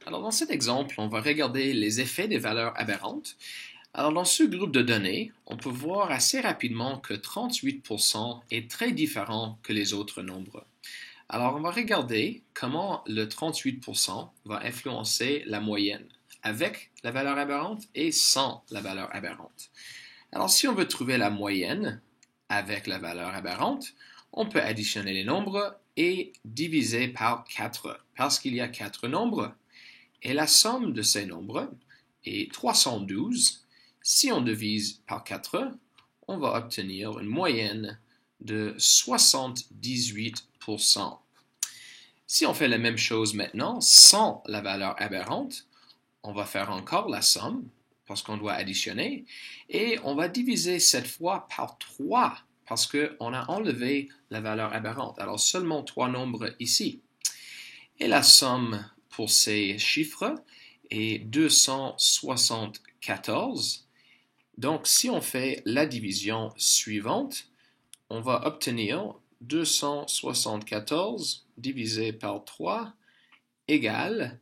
Alors, dans cet exemple, on va regarder les effets des valeurs aberrantes. Alors, dans ce groupe de données, on peut voir assez rapidement que 38% est très différent que les autres nombres. Alors, on va regarder comment le 38% va influencer la moyenne avec la valeur aberrante et sans la valeur aberrante. Alors, si on veut trouver la moyenne avec la valeur aberrante, on peut additionner les nombres et diviser par 4 parce qu'il y a 4 nombres. Et la somme de ces nombres est 312. Si on divise par 4, on va obtenir une moyenne de 78%. Si on fait la même chose maintenant sans la valeur aberrante, on va faire encore la somme parce qu'on doit additionner et on va diviser cette fois par 3 parce qu'on a enlevé la valeur aberrante. Alors seulement 3 nombres ici. Et la somme pour ces chiffres est 274. Donc, si on fait la division suivante, on va obtenir 274 divisé par 3 égale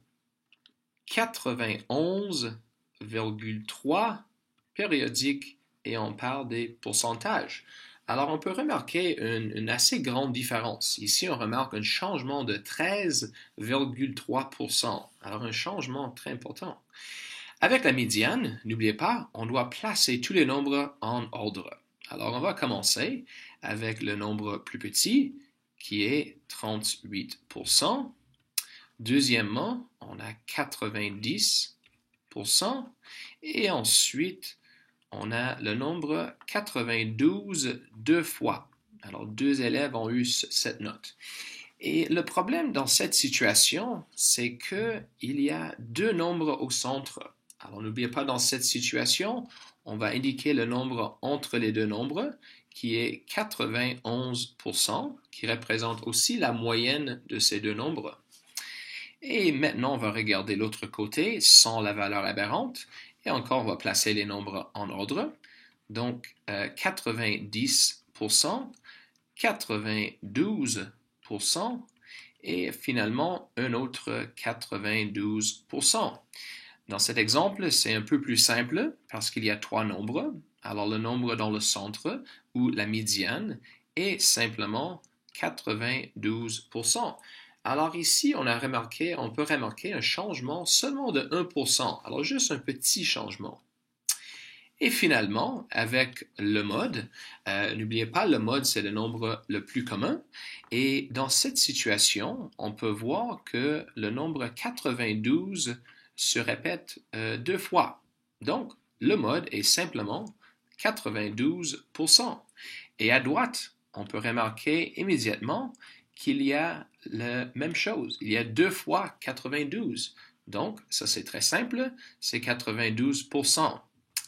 91,3 périodique et on parle des pourcentages. Alors, on peut remarquer une assez grande différence. Ici, on remarque un changement de 13,3%. Alors, un changement très important. Avec la médiane, n'oubliez pas, on doit placer tous les nombres en ordre. Alors, on va commencer avec le nombre plus petit, qui est 38%. Deuxièmement, on a 90%. Et ensuite, on a le nombre 92 deux fois. Alors, 2 élèves ont eu cette note. Et le problème dans cette situation, c'est qu'il y a 2 nombres au centre. Alors, n'oubliez pas, dans cette situation, on va indiquer le nombre entre les 2 nombres, qui est 91%, qui représente aussi la moyenne de ces 2 nombres. Et maintenant, on va regarder l'autre côté, sans la valeur aberrante. Et encore, on va placer les nombres en ordre. Donc, 90%, 92% et finalement un autre 92%. Dans cet exemple, c'est un peu plus simple parce qu'il y a 3 nombres. Alors, le nombre dans le centre ou la médiane est simplement 92%. Alors ici, on peut remarquer un changement seulement de 1%. Alors juste un petit changement. Et finalement, avec le mode, n'oubliez pas, le mode, c'est le nombre le plus commun. Et dans cette situation, on peut voir que le nombre 92 se répète 2 fois. Donc, le mode est simplement 92%. Et à droite, on peut remarquer immédiatement qu'il y a la même chose. Il y a 2 fois 92. Donc, ça c'est très simple, c'est 92%.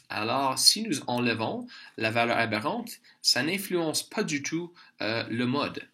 Alors, si nous enlevons la valeur aberrante, ça n'influence pas du tout le mode.